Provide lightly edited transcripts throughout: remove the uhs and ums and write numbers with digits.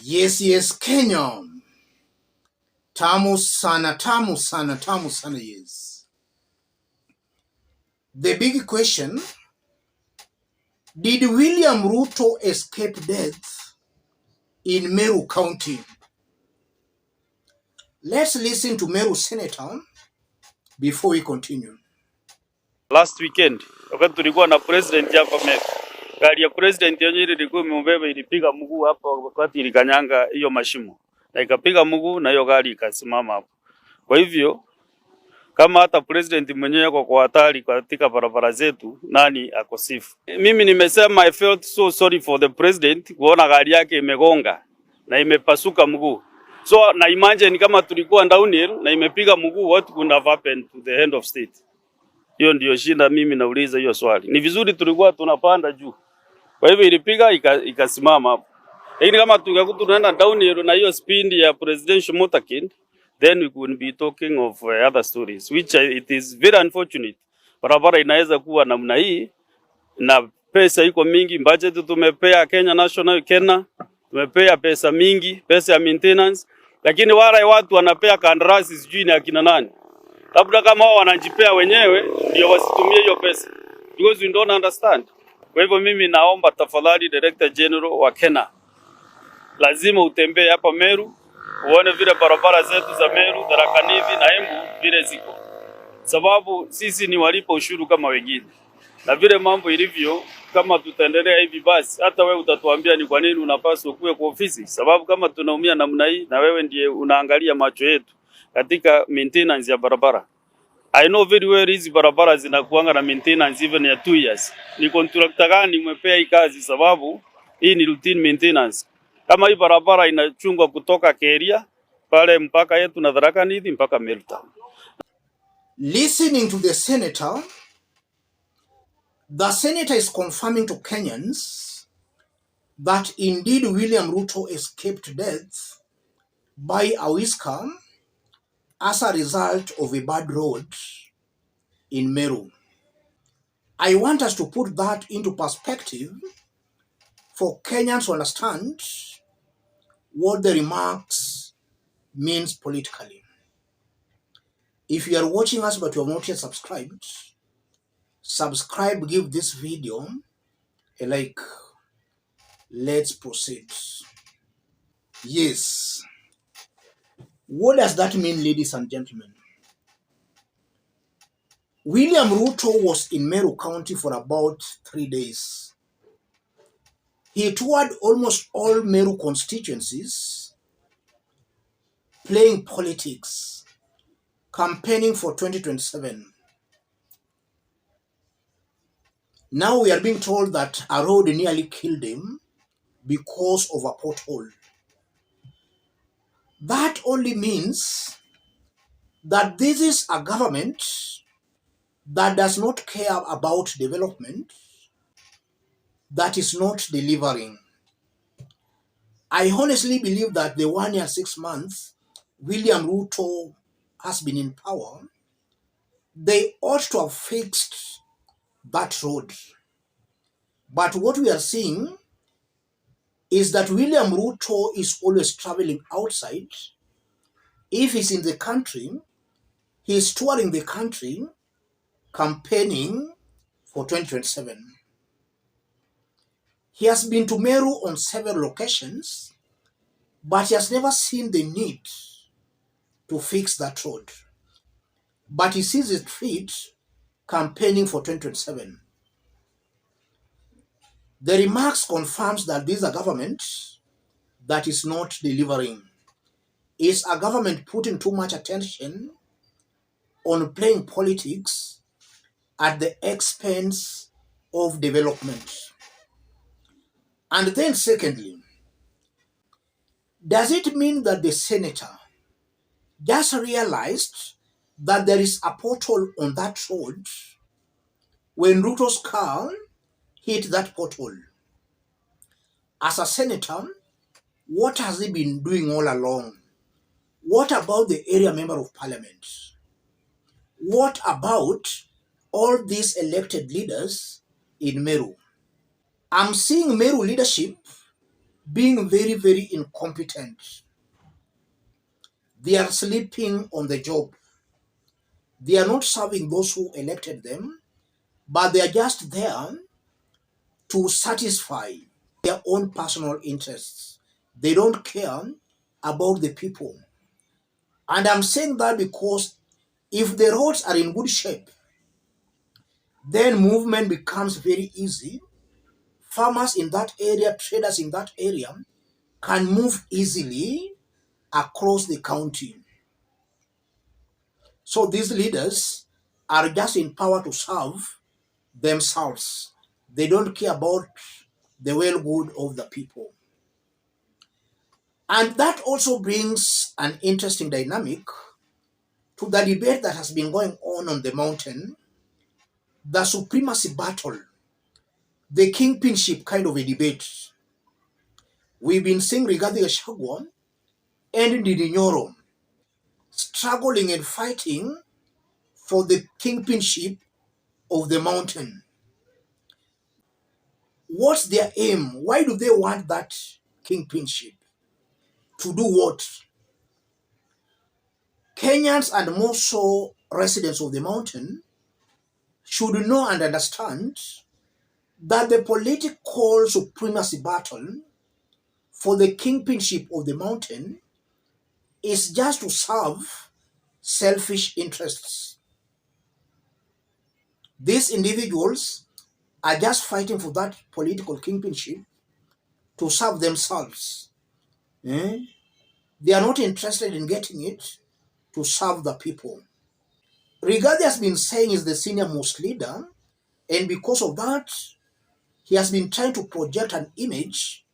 Yes, Kenya. Tamu sana, tamu sana, tamu sana, yes. The big question, did William Ruto escape death in Meru County? Let's listen to Meru Senator before we continue. Last weekend, wakati tulikuwa na president hapa Meru, gari ya president yenyewe ilikuwa imebeba, ilipiga mguu hapa wakati ilikanyanga hiyo mashimo, na ikapiga mguu na hiyo gari ikasimama hapo. Kwa hivyo kama hata president mwenyewe yuko kwa hatari katika barabara zetu, nani akosifu? Mimi nimesema I felt so sorry for the president kuona gari yake imegonga na imepasuka mguu. So na imagine kama tulikuwa downhill na imepiga mguu, what could have happened to the head of state? Hiyo ndio shinda, mimi nauliza hiyo swali. Ni vizuri tulikuwa tunapanda juu, kwa hivyo ilipiga ikasimama hapo. Lakini kama tungekuwa tunaenda downhill na hiyo speed ya presidential motorcade, then we could be talking of other stories, which it is very unfortunate. Barabara inaweza kuwa namna hii na pesa iko mingi, budget tumepea Kenya National Kenya, tumepea pesa mingi, pesa ya maintenance, lakini wale watu wanapea kandarasi sijui ni akina nani. Labda kama wao wanajipea wenyewe ndio wasitumie hiyo pesa, because we don't understand. Kwa hivyo mimi naomba tafadhali Director General wa Kenya, lazima utembee hapa Meru, uone vile barabara zetu za Meru, Tharaka Nithi na Embu vile ziko. Sababu sisi ni walipa ushuru kama wengine. Na vile mambo ilivyo, kama tutaendelea hivi basi hata wewe utatuambia ni kwa nini unapaswa kuwe kwa ofisi. Sababu kama tunaumia namna hii na wewe ndiye unaangalia macho yetu katika maintenance ya barabara. I know very well hizi barabara zinakuanga na maintenance even ya 2 years. Ni contractor gani umepea hii kazi? Sababu hii ni routine maintenance. Kama hii barabara inachungwa kutoka Keria pale mpaka yetu na Tharaka Nithi mpaka Meru Town. Listening to the senator is confirming to Kenyans that indeed William Ruto escaped death by a whisker as a result of a bad road in Meru. I want us to put that into perspective for Kenyans to understand what the remarks means politically. If you are watching us but you have not yet subscribed, subscribe, give this video a like. Let's proceed. Yes. What does that mean, ladies and gentlemen? William Ruto was in Meru County for about 3 days. He toured almost all Meru constituencies, playing politics, campaigning for 2027. Now we are being told that a road nearly killed him because of a pothole. That only means that this is a government that does not care about development, that is not delivering. I honestly believe that the 1 year 6 months William Ruto has been in power, they ought to have fixed that road. But what we are seeing is that William Ruto is always traveling outside. If he's in the country, he's touring the country, campaigning for 2027. He has been to Meru on several occasions, but he has never seen the need to fix that road. But he sees it fit campaigning for 2027. The remarks confirms that this is a government that is not delivering. It's a government putting too much attention on playing politics at the expense of development. And then secondly, does it mean that the senator just realized that there is a pothole on that road when Ruto's car hit that pothole? As a senator, what has he been doing all along? What about the area member of parliament? What about all these elected leaders in Meru? I'm seeing Meru leadership being very, very incompetent. They are sleeping on the job. They are not serving those who elected them, but they are just there to satisfy their own personal interests. They don't care about the people. And I'm saying that because if the roads are in good shape, then movement becomes very easy. Farmers in that area, traders in that area can move easily across the county. So these leaders are just in power to serve themselves. They don't care about the well-good of the people. And that also brings an interesting dynamic to the debate that has been going on the mountain, the supremacy battle, the kingpinship kind of a debate. We've been seeing Rigathi Gachagua and Ndindi Nyoro struggling and fighting for the kingpinship of the mountain. What's their aim? Why do they want that kingpinship? To do what? Kenyans and more so residents of the mountain should know and understand that the political supremacy battle for the kingpinship of the mountain is just to serve selfish interests. These individuals are just fighting for that political kingpinship to serve themselves. Eh? They are not interested in getting it to serve the people. Rigathi has been saying is the senior most leader, and because of that, he has been trying to project an image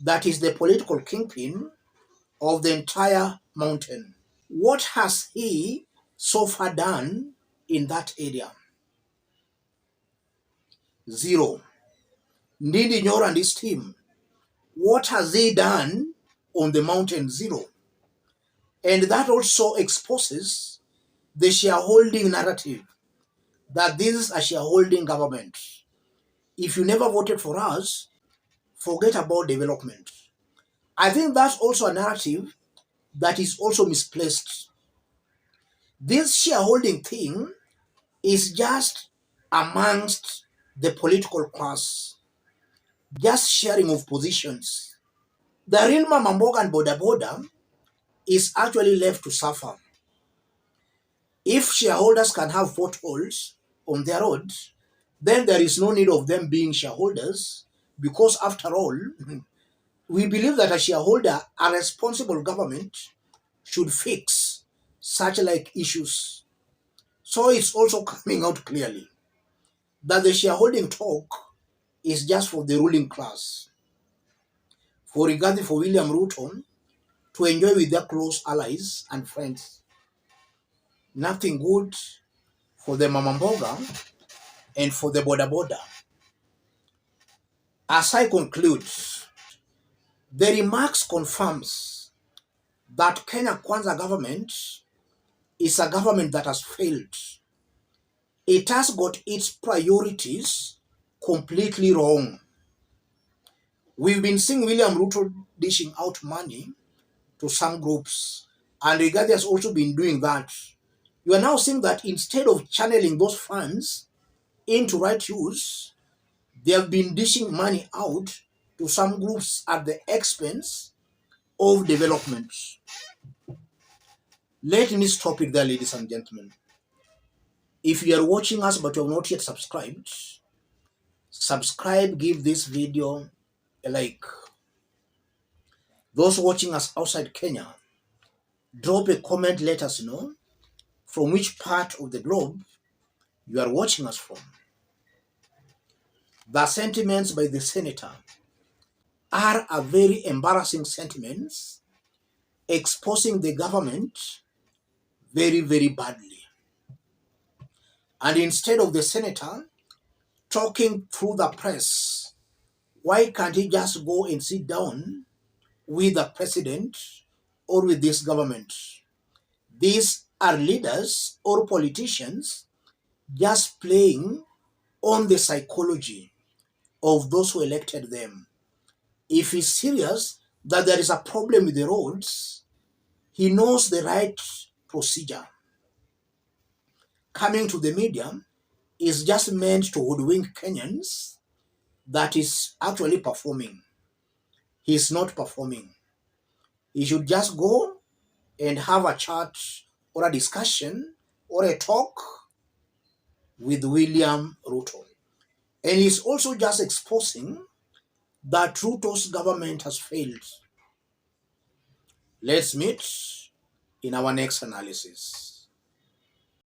that is the political kingpin of the entire mountain. What has he so far done in that area? Zero. Ndindi Nyoro and his team, what has he done on the mountain? Zero. And that also exposes the shareholding narrative that this is a shareholding government. If you never voted for us, forget about development. I think that's also a narrative that is also misplaced. This shareholding thing is just amongst the political class, just sharing of positions. The real Mama Mboga and Boda Boda is actually left to suffer. If shareholders can have potholes on their road, then there is no need of them being shareholders, because after all, we believe that a shareholder, a responsible government, should fix such like issues. So it's also coming out clearly that the shareholding talk is just for the ruling class, for Rigathi, for William Ruto to enjoy with their close allies and friends. Nothing good for the Mama Mboga and for the Boda Boda. As I conclude, the remarks confirms that Kenya Kwanza government is a government that has failed. It has got its priorities completely wrong. We've been seeing William Ruto dishing out money to some groups, and Rigathi has also been doing that. You are now seeing that instead of channeling those funds into right use, they have been dishing money out to some groups at the expense of development. Let me stop it there, ladies and gentlemen. If you are watching us but you have not yet subscribed, subscribe, give this video a like. Those watching us outside Kenya, drop a comment, let us know from which part of the globe you are watching us from. The sentiments by the senator are a very embarrassing sentiments, exposing the government very, very badly. And instead of the senator talking through the press, why can't he just go and sit down with the president or with this government? These are leaders or politicians just playing on the psychology of those who elected them. If he's serious that there is a problem with the roads, he knows the right procedure. Coming to the media is just meant to hoodwink Kenyans that is actually performing. He's not performing. He should just go and have a chat or a discussion or a talk with William Ruto. And he's also just exposing that Ruto's government has failed. Let's meet in our next analysis.